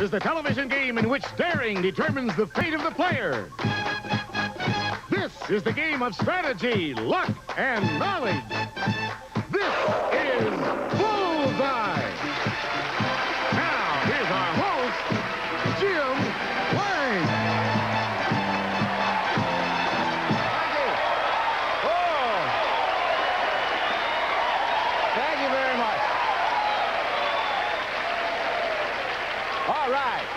is the television game in which daring determines the fate of the player. This is the game of strategy, luck, and knowledge. This is Bullseye. Now, here's our host, Jim Lange. Thank you very much. All right.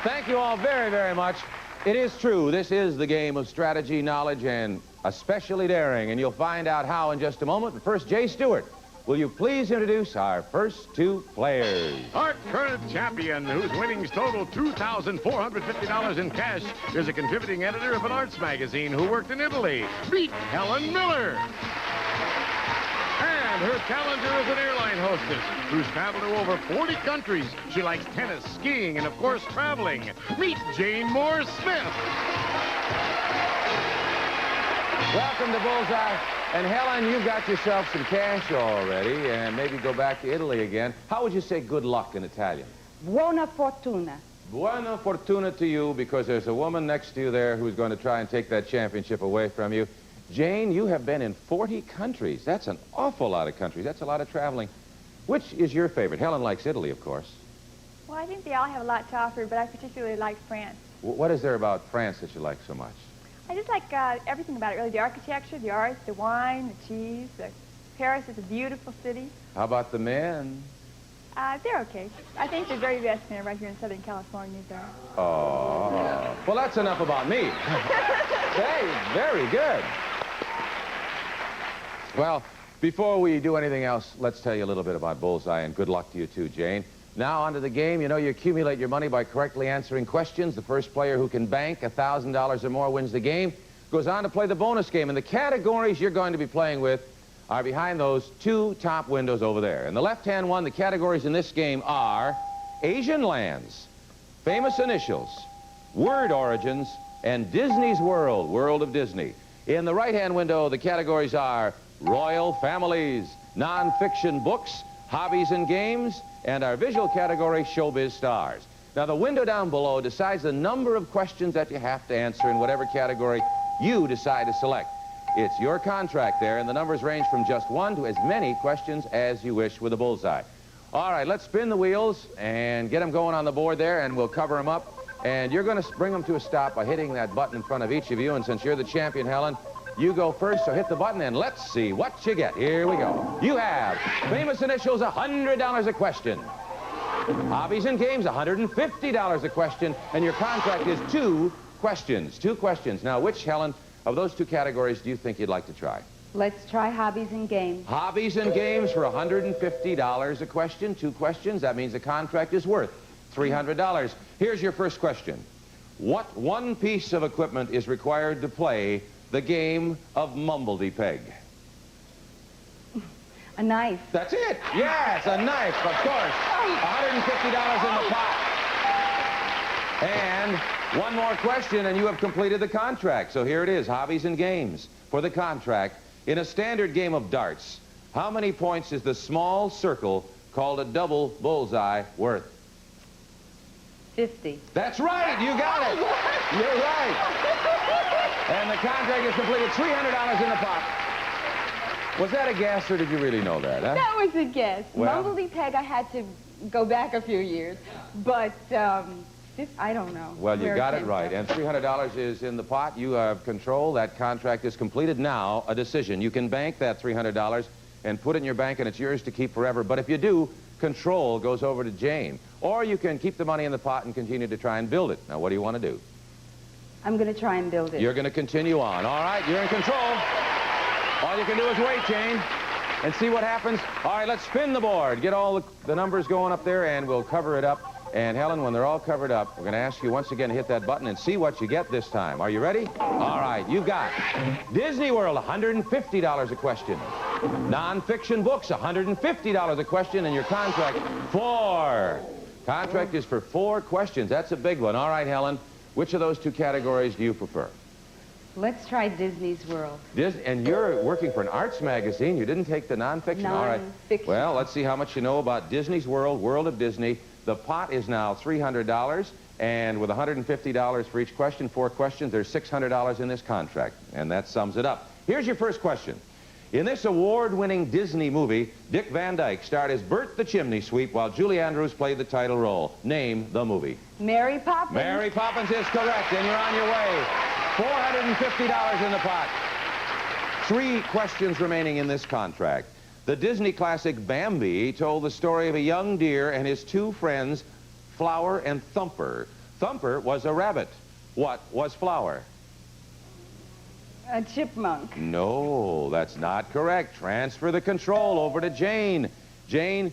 Thank you all very, very much. It is true, this is the game of strategy, knowledge, and especially daring, and you'll find out how in just a moment. But first, Jay Stewart, will you please introduce our first two players? Our current champion, whose winnings total $2,450 in cash, is a contributing editor of an arts magazine who worked in Italy. Meet Helen Miller. And her challenger is an airline hostess who's traveled to over 40 countries. She likes tennis, skiing, and, of course, traveling. Meet Jane Moore Smith. Welcome to Bullseye. And Helen, you've got yourself some cash already, and maybe go back to Italy again. How would you say good luck in Italian? Buona fortuna. Buona fortuna to you, because there's a woman next to you there who's going to try and take that championship away from you. Jane, you have been in 40 countries. That's an awful lot of countries. That's a lot of traveling. Which is your favorite? Helen likes Italy, of course. Well, I think they all have a lot to offer, but I particularly like France. What is there about France that you like so much? I just like everything about it, really. The architecture, the art, the wine, the cheese. Paris is a beautiful city. How about the men? They're okay. I think the very best men right here in Southern California, though. Oh. Well, that's enough about me. Hey, very good. Well, before we do anything else, let's tell you a little bit about Bullseye, and good luck to you too, Jane. Now, onto the game. You know, you accumulate your money by correctly answering questions. The first player who can bank $1,000 or more wins the game, goes on to play the bonus game. And the categories you're going to be playing with are behind those two top windows over there. In the left-hand one, the categories in this game are Asian lands, famous initials, word origins, and Disney's World, World of Disney. In the right-hand window, the categories are royal families, non-fiction books, hobbies and games, and our visual category, showbiz stars. Now, the window down below decides the number of questions that you have to answer in whatever category you decide to select. It's your contract there, and the numbers range from just one to as many questions as you wish with a Bullseye. All right, let's spin the wheels and get them going on the board there, and we'll cover them up. And you're going to bring them to a stop by hitting that button in front of each of you. And since you're the champion, Helen, you go first, so hit the button, and let's see what you get. Here we go. You have famous initials, $100 a question. Hobbies and games, $150 a question. And your contract is two questions. Two questions. Now, which, Helen, of those two categories do you think you'd like to try? Let's try hobbies and games. Hobbies and games for $150 a question. Two questions. That means the contract is worth $300. Here's your first question. What one piece of equipment is required to play the game of Mumbledy-Peg? A knife. That's it. Yes, a knife, of course. $150 in the pot. And one more question, and you have completed the contract. So here it is, hobbies and games for the contract. In a standard game of darts, how many points is the small circle called a double bullseye worth? 50. That's right. You got it. You're right. And the contract is completed. $300 in the pot. Was that a guess, or did you really know that? Huh? That was a guess. Well, Mumbledy-Peg, I had to go back a few years. But, I don't know. Well, you got it right. From. And $300 is in the pot. You have control. That contract is completed. Now, a decision. You can bank that $300 and put it in your bank, and it's yours to keep forever. But if you do, control goes over to Jane. Or you can keep the money in the pot and continue to try and build it. Now, what do you want to do? I'm going to try and build it. You're going to continue on. All right, you're in control. All you can do is wait, Jane, and see what happens. All right, let's spin the board. Get all the numbers going up there, and we'll cover it up. And, Helen, when they're all covered up, we're going to ask you once again to hit that button and see what you get this time. Are you ready? All right, you've got Disney World, $150 a question. Non-fiction books, $150 a question, and your contract, 4. Contract is for 4 questions. That's a big one. All right, Helen, which of those two categories do you prefer? Let's try Disney's World. And you're working for an arts magazine. You didn't take the nonfiction? All right. Non-fiction. Well, let's see how much you know about Disney's World, World of Disney. The pot is now $300, and with $150 for each question, 4 questions, there's $600 in this contract, and that sums it up. Here's your first question. In this award-winning Disney movie, Dick Van Dyke starred as Bert the Chimney Sweep while Julie Andrews played the title role. Name the movie. Mary Poppins. Mary Poppins is correct, and you're on your way. $450 in the pot. 3 questions remaining in this contract. The Disney classic Bambi told the story of a young deer and his 2 friends, Flower and Thumper. Thumper was a rabbit. What was Flower? A chipmunk. No, that's not correct. Transfer the control over to Jane. Jane,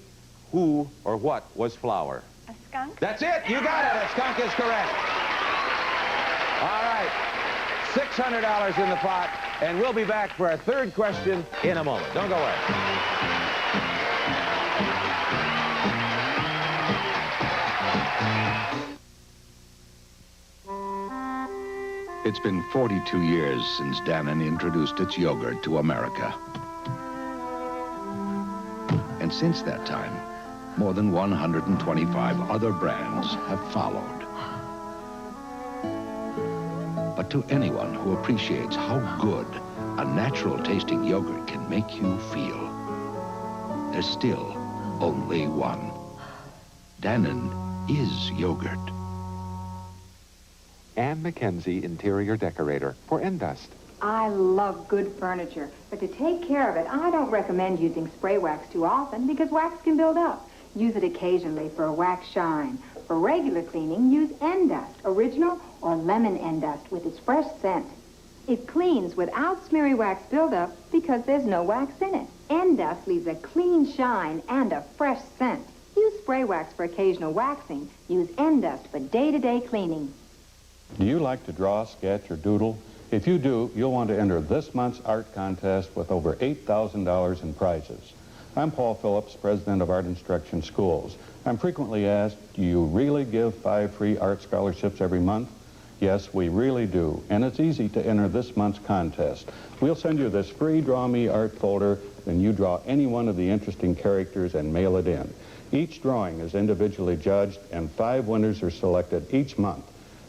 who or what was Flower? A skunk? That's it. You got it. A skunk is correct. All right. $600 in the pot, and we'll be back for our 3rd question in a moment. Don't go away. It's been 42 years since Dannon introduced its yogurt to America. And since that time, more than 125 other brands have followed. But to anyone who appreciates how good a natural-tasting yogurt can make you feel, there's still only one. Dannon is yogurt. Ann McKenzie, interior decorator for Endust. I love good furniture, but to take care of it, I don't recommend using spray wax too often because wax can build up. Use it occasionally for a wax shine. For regular cleaning, use Endust, original or lemon Endust with its fresh scent. It cleans without smeary wax buildup because there's no wax in it. Endust leaves a clean shine and a fresh scent. Use spray wax for occasional waxing. Use Endust for day-to-day cleaning. Do you like to draw, sketch, or doodle? If you do, you'll want to enter this month's art contest with over $8,000 in prizes. I'm Paul Phillips, president of Art Instruction Schools. I'm frequently asked, do you really give 5 free art scholarships every month? Yes, we really do, and it's easy to enter this month's contest. We'll send you this free Draw Me art folder, then you draw any one of the interesting characters and mail it in. Each drawing is individually judged, and 5 winners are selected each month.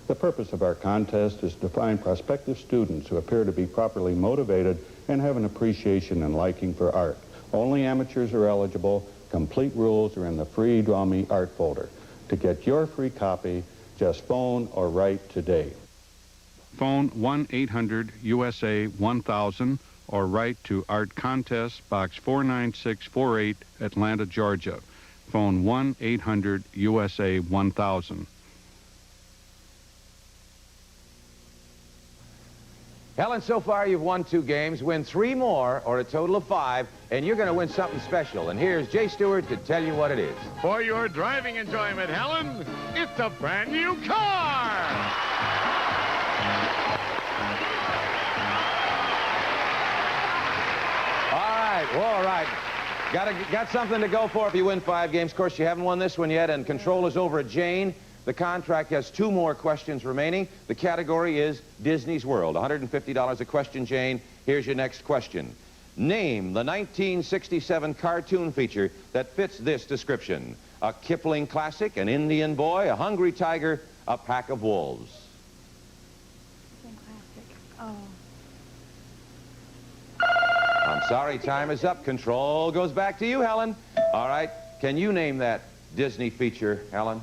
The purpose of our contest is to find prospective students who appear to be properly motivated and have an appreciation and liking for art. Only amateurs are eligible. Complete rules are in the free Draw Me art folder. To get your free copy, just phone or write today. Phone 1-800-USA-1000 or write to Art Contest, Box 49648, Atlanta, Georgia. Phone 1-800-USA-1000. Helen, so far you've won 2 games. Win 3 more, or a total of 5, and you're going to win something special. And here's Jay Stewart to tell you what it is. For your driving enjoyment, Helen, it's a brand new car! All right. Got something to go for if you win 5 games. Of course, you haven't won this one yet, and control is over at Jane. The contract has 2 more questions remaining. The category is Disney's World. $150 a question, Jane. Here's your next question. Name the 1967 cartoon feature that fits this description. A Kipling classic, an Indian boy, a hungry tiger, a pack of wolves. Classic. Oh. I'm sorry, time is up. Control goes back to you, Helen. All right, can you name that Disney feature, Helen?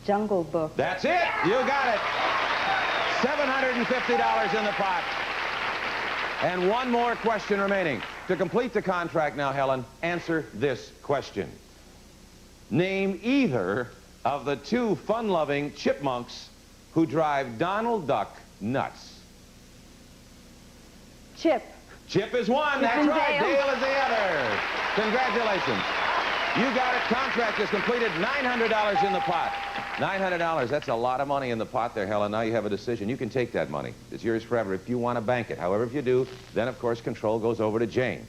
Jungle Book. That's it. You got it. $750 in the pot. And 1 more question remaining. To complete the contract now, Helen, answer this question. Name either of the 2 fun-loving chipmunks who drive Donald Duck nuts. Chip. Chip is 1. That's right. Dale is the other. Congratulations. You got it. Contract is completed. $900 in the pot. $900. That's a lot of money in the pot there, Helen. Now you have a decision. You can take that money. It's yours forever if you want to bank it. However, if you do, then, of course, control goes over to Jane.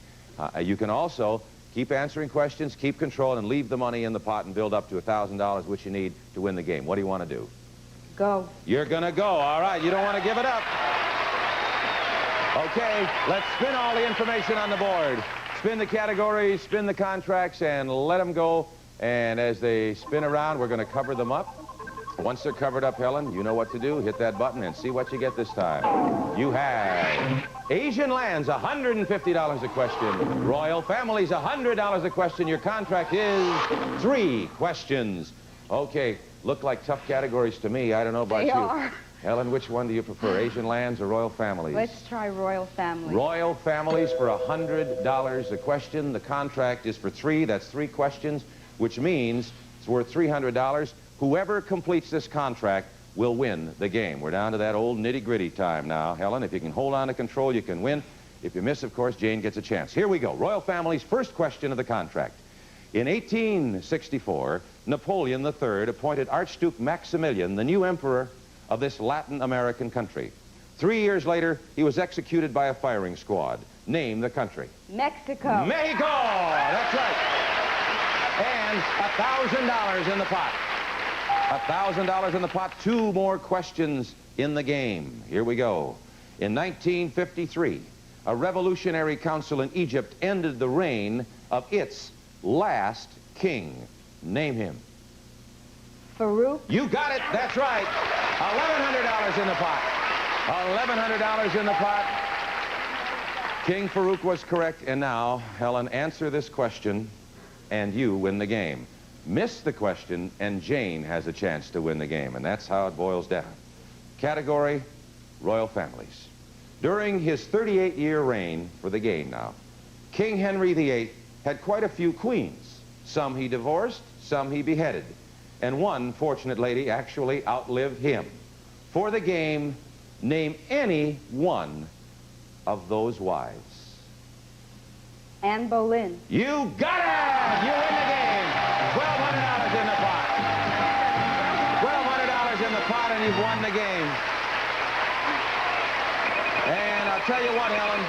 You can also keep answering questions, keep control, and leave the money in the pot and build up to $1,000, which you need to win the game. What do you want to do? Go. You're going to go. All right. You don't want to give it up. Okay, let's spin all the information on the board. Spin the categories, spin the contracts, and let them go. And as they spin around, we're going to cover them up. Once they're covered up, Helen, you know what to do. Hit that button and see what you get this time. You have Asian lands, $150 a question. Royal families, $100 a question. Your contract is 3 questions. Okay, look like tough categories to me. I don't know about you. They are. Helen, which one do you prefer, Asian lands or royal families? Let's try royal families. Royal families for $100 a question. The contract is for 3. That's 3 questions, which means it's worth $300. Whoever completes this contract will win the game. We're down to that old nitty-gritty time now. Helen, if you can hold on to control, you can win. If you miss, of course, Jane gets a chance. Here we go. Royal families, first question of the contract. In 1864, Napoleon III appointed Archduke Maximilian the new emperor of this Latin American country. 3 years later, he was executed by a firing squad. Name the country. Mexico. Mexico! That's right. And $1,000 in the pot. $1,000 in the pot. 2 more questions in the game. Here we go. In 1953, a revolutionary council in Egypt ended the reign of its last king. Name him. Farouk. You got it. That's right. $1,100 in the pot. $1,100 in the pot. King Farouk was correct. And now, Helen, answer this question, and you win the game. Miss the question, and Jane has a chance to win the game. And that's how it boils down. Category, royal families. During his 38-year reign for the game now, King Henry VIII had quite a few queens. Some he divorced, some he beheaded. And one fortunate lady actually outlived him. For the game, name any one of those wives. Anne Boleyn. You got it! You win the game. $1,200 in the pot. $1,200 in the pot, and you've won the game. And I'll tell you what, Helen.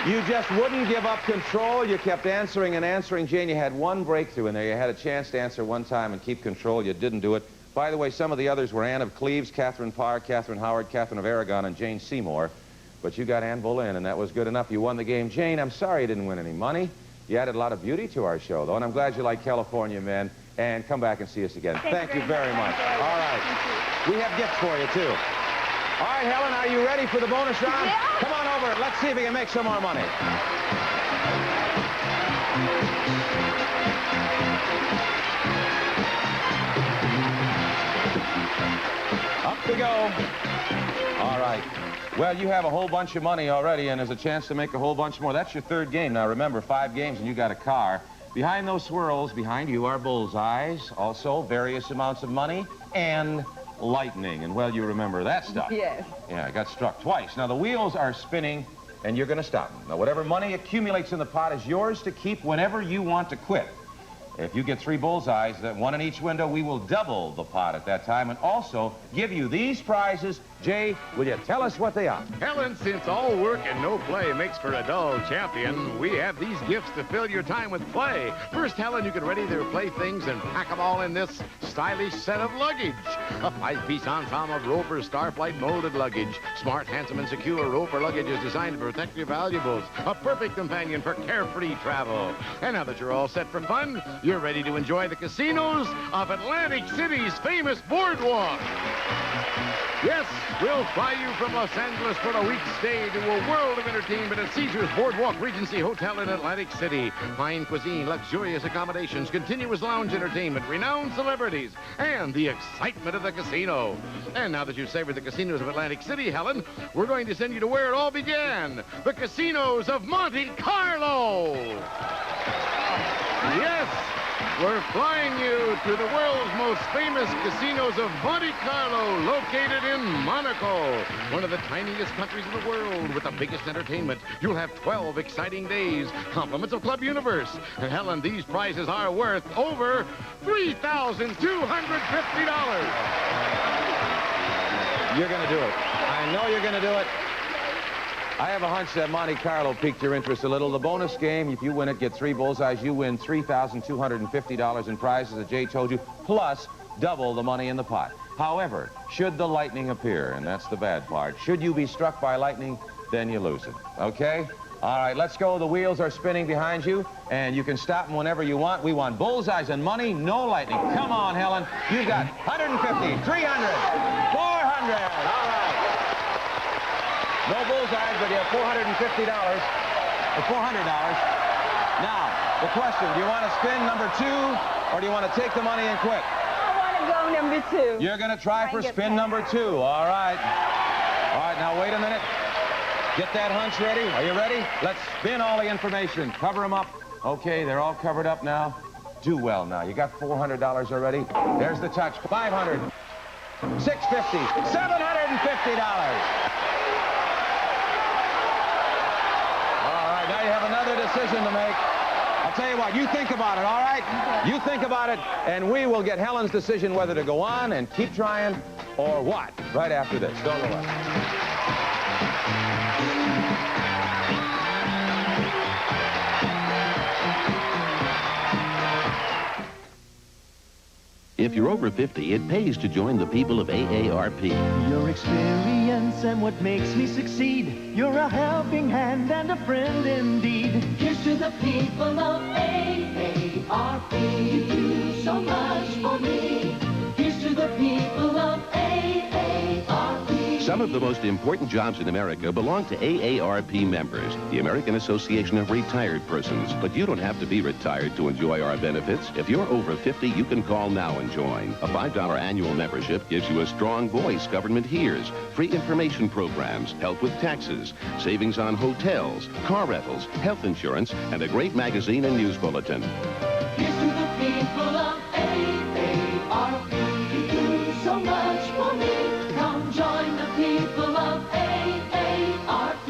You just wouldn't give up control. You kept answering and answering. Jane, you had one breakthrough in there. You had a chance to answer one time and keep control. You didn't do it. By the way, some of the others were Anne of Cleves, Catherine Parr, Catherine Howard, Catherine of Aragon, and Jane Seymour. But you got Anne Boleyn, and that was good enough. You won the game. Jane, I'm sorry you didn't win any money. You added a lot of beauty to our show, though, and I'm glad you like California Men. And come back and see us again. Thank you very much. All right. We have gifts for you, too. All right, Helen, are you ready for the bonus round? Yeah. Come on over. Let's see if we can make some more money. Up we go. All right. Well, you have a whole bunch of money already, and there's a chance to make a whole bunch more. That's your 3rd game. Now, remember, 5 games, and you got a car. Behind those swirls, behind you are bullseyes, also various amounts of money, and lightning. And, well, you remember that stuff. Yes. Yeah, I got struck twice. Now, the wheels are spinning, and you're going to stop them. Now, whatever money accumulates in the pot is yours to keep whenever you want to quit. If you get 3 bullseyes, that 1 in each window, we will double the pot at that time and also give you these prizes. Jay, will you tell us what they are? Helen, since all work and no play makes for a dull champion, we have these gifts to fill your time with play. First, Helen, you get ready their playthings and pack them all in this stylish set of luggage. A 5-piece ensemble of Roper Starflight molded luggage. Smart, handsome, and secure Roper luggage is designed to protect your valuables. A perfect companion for carefree travel. And now that you're all set for fun, you're ready to enjoy the casinos of Atlantic City's famous boardwalk. Yes, we'll fly you from Los Angeles for a week's stay to a world of entertainment at Caesars Boardwalk Regency Hotel in Atlantic City. Fine cuisine, luxurious accommodations, continuous lounge entertainment, renowned celebrities, and the excitement of the casino. And now that you've savored the casinos of Atlantic City, Helen, we're going to send you to where it all began, the casinos of Monte Carlo. Yes, we're flying you to the world's most famous casinos of Monte Carlo, located in Monaco, one of the tiniest countries in the world with the biggest entertainment. You'll have 12 exciting days, compliments of Club Universe. And Helen, these prizes are worth over $3,250. You're going to do it. I know you're going to do it. I have a hunch that Monte Carlo piqued your interest a little. The bonus game, if you win it, get 3 bullseyes. You win $3,250 in prizes that Jay told you, plus double the money in the pot. However, should the lightning appear, and that's the bad part, should you be struck by lightning, then you lose it. Okay? All right, let's go. The wheels are spinning behind you, and you can stop them whenever you want. We want bullseyes and money, no lightning. Come on, Helen. You've got 150, 300, 400. All right. No bullseyes, but you have $450 or $400. Now, the question, do you want to spin number 2, or do you want to take the money and quit? I want to go number 2. You're going to try for spin number 2. All right. All right, now wait a minute. Get that hunch ready. Are you ready? Let's spin all the information. Cover them up. Okay, they're all covered up now. Do well now. You got $400 already. There's the touch. 500, 650, $750. All right, now you have another decision to make. I'll tell you what, you think about it, all right? You think about it, and we will get Helen's decision whether to go on and keep trying or what right after this. Don't go away. If you're over 50, it pays to join the people of AARP. Your experience and what makes me succeed. You're a helping hand and a friend indeed. Here's to the people of AARP. You do so much for me. Here's to the people of AARP. Some of the most important jobs in America belong to AARP members, the American Association of Retired Persons. But you don't have to be retired to enjoy our benefits. If you're over 50, you can call now and join. A $5 annual membership gives you a strong voice government hears, free information programs, help with taxes, savings on hotels, car rentals, health insurance, and a great magazine and news bulletin. Here's to the people of AARP. You do so much for me. Come join the people of AARP.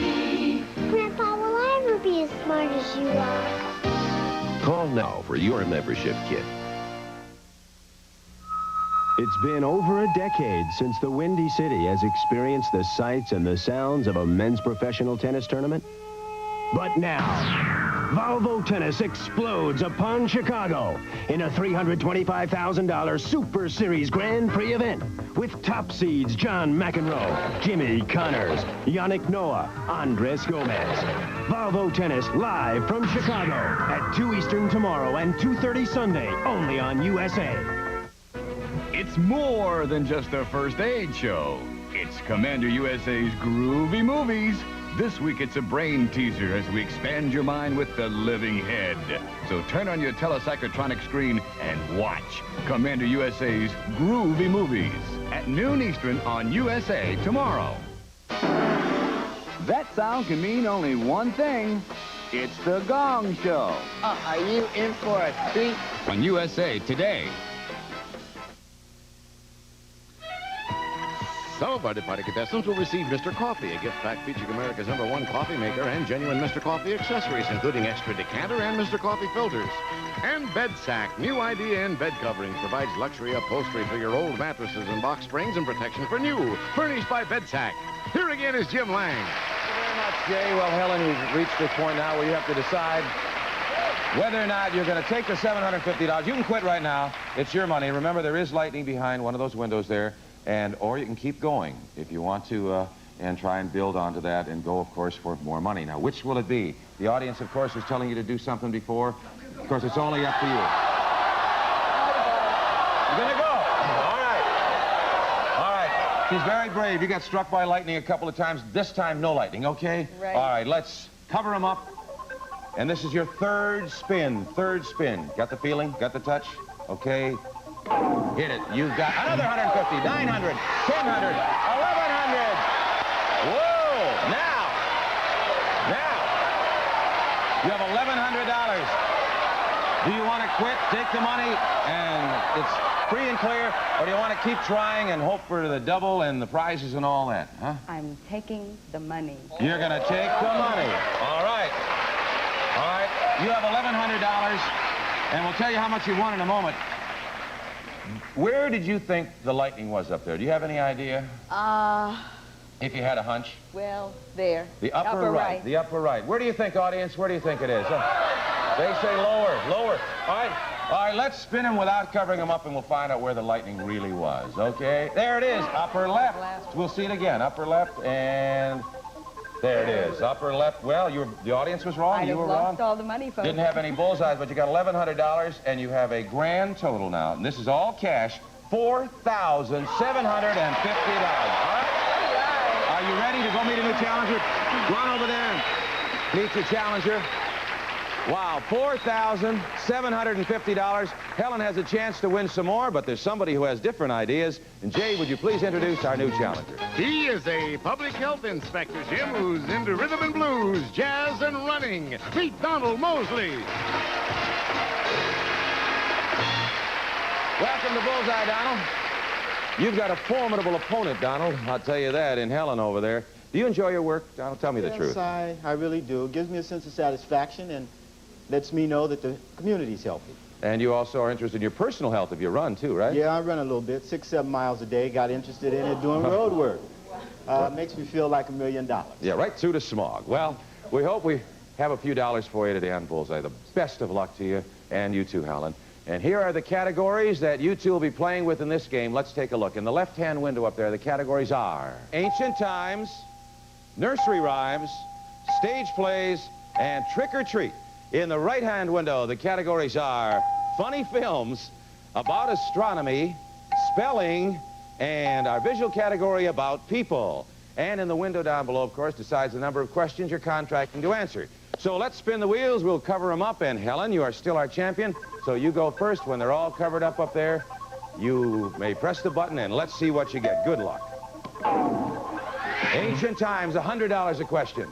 Grandpa, will I ever be as smart as you are? Call now for your membership kit. It's been over a decade since the Windy City has experienced the sights and the sounds of a men's professional tennis tournament. But now, Volvo Tennis explodes upon Chicago in a $325,000 Super Series Grand Prix event with top seeds John McEnroe, Jimmy Connors, Yannick Noah, Andres Gomez. Volvo Tennis live from Chicago at 2 Eastern tomorrow and 2:30 Sunday, only on USA. It's more than just a first aid show. It's Commander USA's Groovy Movies. This week it's a brain teaser as we expand your mind with the living head. So turn on your telepsychotronic screen and watch Commander USA's Groovy Movies at noon Eastern on USA tomorrow. That sound can mean only one thing. It's the Gong Show. Are you in for a treat? On USA Today. Some of our departed contestants will receive Mr. Coffee, a gift pack featuring America's #1 coffee maker and genuine Mr. Coffee accessories, including extra decanter and Mr. Coffee filters. And Bed Sack, new idea in bed coverings, provides luxury upholstery for your old mattresses and box springs and protection for new, furnished by Bed Sack. Here again is Jim Lange. Thank you very much, Jay. Well, Helen, we've reached this point now where you have to decide whether or not you're going to take the $750. You can quit right now. It's your money. Remember, there is lightning behind one of those windows there. Or you can keep going if you want to and try and build onto that and go, of course, for more money. Now, which will it be? The audience, of course, was telling you to do something before. Of course, it's only up to you. You're going to go. All right. All right. She's very brave. You got struck by lightning a couple of times. This time, no lightning, okay? Right. All right, let's cover them up. And this is your third spin. Third spin. Got the feeling? Got the touch? Okay. Hit it. You've got another 150, 900, 1000, 1100. Whoa! Now, you have $1,100. Do you want to quit, take the money, and it's free and clear, or do you want to keep trying and hope for the double and the prizes and all that, huh? I'm taking the money. You're going to take the money. All right. All right. You have $1,100, and we'll tell you how much you won in a moment. Where did you think the lightning was up there? Do you have any idea? If you had a hunch? Well, there. The upper right. The upper right. Where do you think, audience? Where do you think it is? They say lower, lower. All right, let's spin them without covering them up, and we'll find out where the lightning really was, okay? There it is, upper left. We'll see it again, upper left, and there it is, upper left. Well, the audience was wrong, you were wrong. I lost all the money, folks. Didn't have any bullseyes, but you got $1,100, and you have a grand total now, and this is all cash, $4,750. All right? Are you ready to go meet a new challenger? Run over there and meet your challenger. Wow, $4,750. Helen has a chance to win some more, but there's somebody who has different ideas. And Jay, would you please introduce our new challenger? He is a public health inspector, Jim, who's into rhythm and blues, jazz, and running. Meet Donald Mosley. Welcome to Bullseye, Donald. You've got a formidable opponent, Donald. I'll tell you that, in Helen over there. Do you enjoy your work, Donald? Tell me the truth. Yes, I really do. It gives me a sense of satisfaction and lets me know that the community's healthy. And you also are interested in your personal health if you run, too, right? Yeah, I run a little bit, 6-7 miles a day. Got interested in it doing road work. Makes me feel like $1 million. Yeah, right through the smog. Well, we hope we have a few dollars for you today on Bullseye. The best of luck to you, and you too, Helen. And here are the categories that you two will be playing with in this game. Let's take a look. In the left-hand window up there, the categories are Ancient Times, Nursery Rhymes, Stage Plays, and Trick or Treat. In the right-hand window, the categories are Funny Films, About Astronomy, Spelling, and our visual category About People. And in the window down below, of course, decides the number of questions you're contracting to answer. So let's spin the wheels. We'll cover them up. And Helen, you are still our champion. So you go first. When they're all covered up there, you may press the button, and let's see what you get. Good luck. Ancient Times, $100 a question.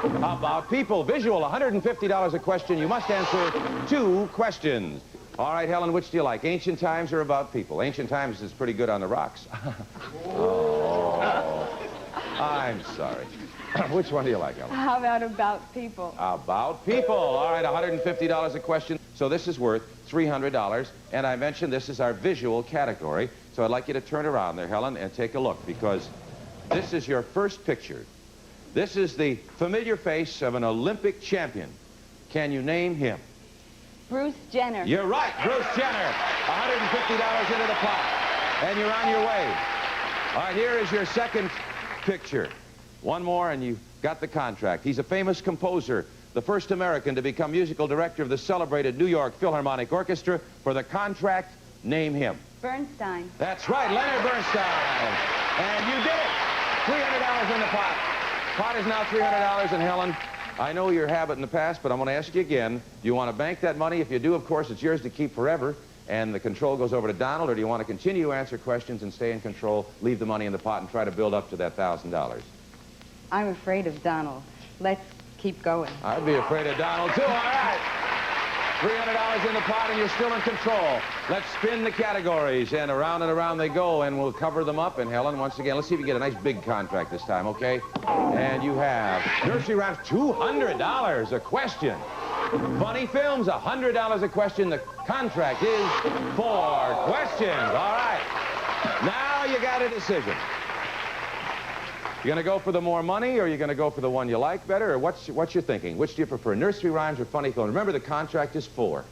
About People, visual, $150 a question. You must answer 2 questions. All right, Helen, which do you like, Ancient Times or About People? Ancient Times is pretty good on the rocks. Oh, I'm sorry. Which one do you like, Helen? How about People? About People. All right, $150 a question. So this is worth $300. And I mentioned this is our visual category. So I'd like you to turn around there, Helen, and take a look, because this is your first picture. This is the familiar face of an Olympic champion. Can you name him? Bruce Jenner. You're right, Bruce Jenner. $150 into the pot. And you're on your way. All right, here is your second picture. One more and you've got the contract. He's a famous composer, the first American to become musical director of the celebrated New York Philharmonic Orchestra. For the contract, name him. Bernstein. That's right, Leonard Bernstein. And you did it. $300 in the pot. Pot is now $300, and Helen, I know your habit in the past, but I'm going to ask you again. Do you want to bank that money? If you do, of course, it's yours to keep forever, and the control goes over to Donald, or do you want to continue to answer questions and stay in control, leave the money in the pot, and try to build up to that $1,000? I'm afraid of Donald. Let's keep going. I'd be afraid of Donald, too. All right. $300 in the pot, and you're still in control. Let's spin the categories, and around they go, and we'll cover them up. And Helen, once again, let's see if we get a nice big contract this time, okay? And you have Nursery Rhymes, $200 a question. Funny Films, $100 a question. The contract is 4 questions. All right. Now you got a decision. You going to go for the more money, or are you going to go for the one you like better, or what's your thinking? Which do you prefer, Nursery Rhymes or Funny Films? Remember, the contract is 4.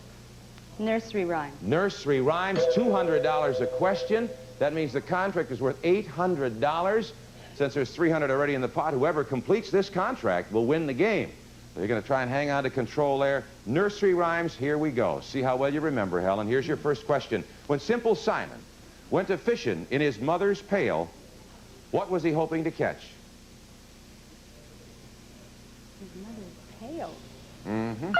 Nursery Rhymes. Nursery Rhymes, $200 a question. That means the contract is worth $800. Since there's $300 already in the pot, whoever completes this contract will win the game. So you're going to try and hang on to control there. Nursery Rhymes, here we go. See how well you remember, Helen. Here's your first question. When Simple Simon went to fishing in his mother's pail, what was he hoping to catch? His mother's pail. Mm-hmm.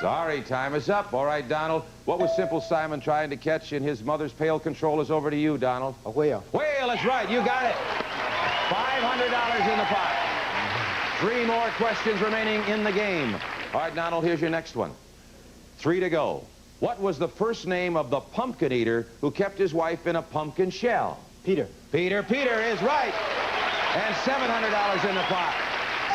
Sorry, time is up. All right, Donald. What was Simple Simon trying to catch in his mother's pail? Control is over to you, Donald. A whale. Whale, that's right. You got it. $500 in the pot. 3 more questions remaining in the game. All right, Donald, here's your next one. 3 to go. What was the first name of the pumpkin eater who kept his wife in a pumpkin shell? Peter. Peter is right. And $700 in the pot.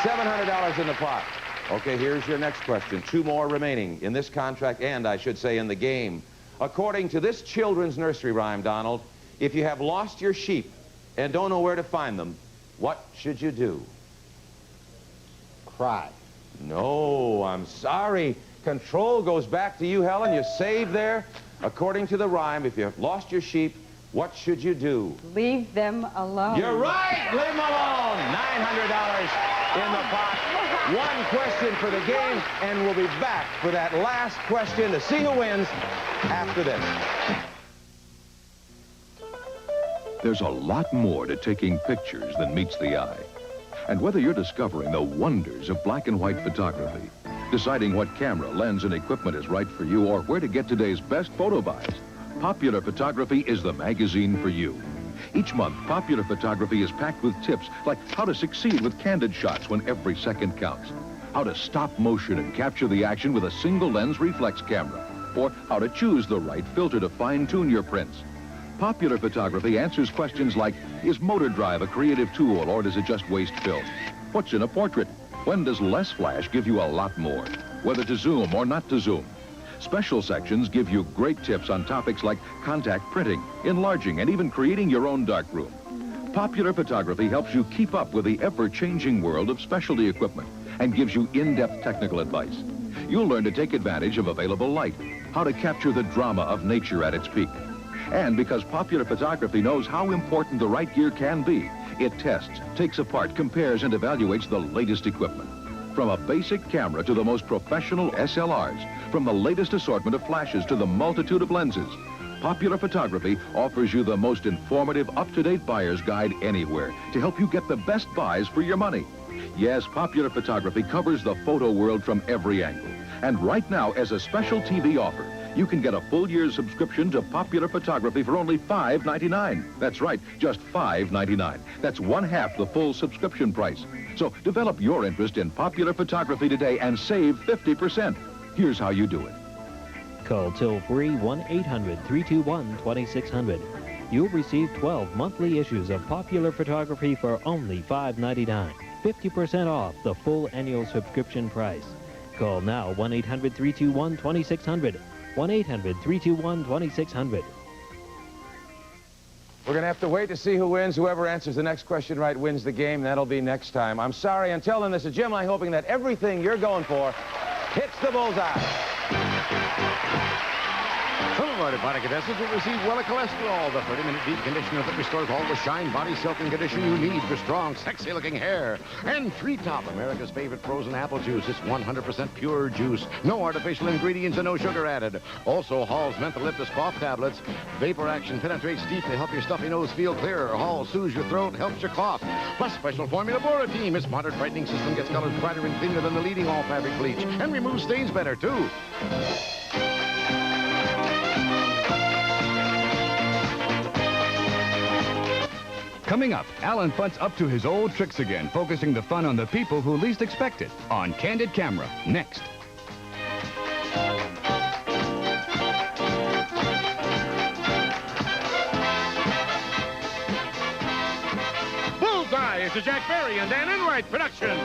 $700 in the pot. Okay, here's your next question. 2 more remaining in this contract, and I should say in the game. According to this children's nursery rhyme, Donald, if you have lost your sheep and don't know where to find them, what should you do? Cry. No, I'm sorry. Control goes back to you, Helen. You saved there. According to the rhyme, if you've lost your sheep, what should you do? Leave them alone. You're right! Leave them alone! $900 in the pot. One question for the game, and we'll be back for that last question to see who wins after this. There's a lot more to taking pictures than meets the eye. And whether you're discovering the wonders of black and white photography, deciding what camera, lens, and equipment is right for you, or where to get today's best photo buys, Popular Photography is the magazine for you. Each month, Popular Photography is packed with tips like how to succeed with candid shots when every second counts, how to stop motion and capture the action with a single lens reflex camera, or how to choose the right filter to fine-tune your prints. Popular Photography answers questions like, is motor drive a creative tool or does it just waste film? What's in a portrait? When does less flash give you a lot more? Whether to zoom or not to zoom? Special sections give you great tips on topics like contact printing, enlarging, and even creating your own darkroom. Popular Photography helps you keep up with the ever-changing world of specialty equipment and gives you in-depth technical advice. You'll learn to take advantage of available light, how to capture the drama of nature at its peak. And because Popular Photography knows how important the right gear can be, it tests, takes apart, compares, and evaluates the latest equipment. From a basic camera to the most professional SLRs, from the latest assortment of flashes to the multitude of lenses, Popular Photography offers you the most informative, up-to-date buyer's guide anywhere to help you get the best buys for your money. Yes, Popular Photography covers the photo world from every angle. And right now, as a special TV offer, you can get a full year's subscription to Popular Photography for only $5.99. That's right, just $5.99. That's one-half the full subscription price. So develop your interest in Popular Photography today and save 50%. Here's how you do it. Call toll-free 1-800-321-2600. You'll receive 12 monthly issues of Popular Photography for only $5.99. 50% off the full annual subscription price. Call now 1-800-321-2600. 1-800-321-2600. We're going to have to wait to see who wins. Whoever answers the next question right wins the game. That'll be next time. I'm sorry. Until then, this is Jim Lange hoping that everything you're going for hits the bullseye. Some of our body contestants will receive Wella Cholesterol, the 30-minute deep conditioner that restores all the shine, body, silk, and condition you need for strong, sexy-looking hair. And Treetop, America's favorite frozen apple juice. It's 100% pure juice. No artificial ingredients and no sugar added. Also, Hall's Mentholyptus Cough Tablets. Vapor action penetrates deep to help your stuffy nose feel clearer. Hall soothes your throat, helps your cough. Plus, special formula Bora Team. Its modern brightening system gets colors brighter and cleaner than the leading all-fabric bleach. And removes stains better, too. Coming up, Alan Funt's up to his old tricks again, focusing the fun on the people who least expect it. On Candid Camera, next. Bullseye is a Jack Barry and Dan Enright production.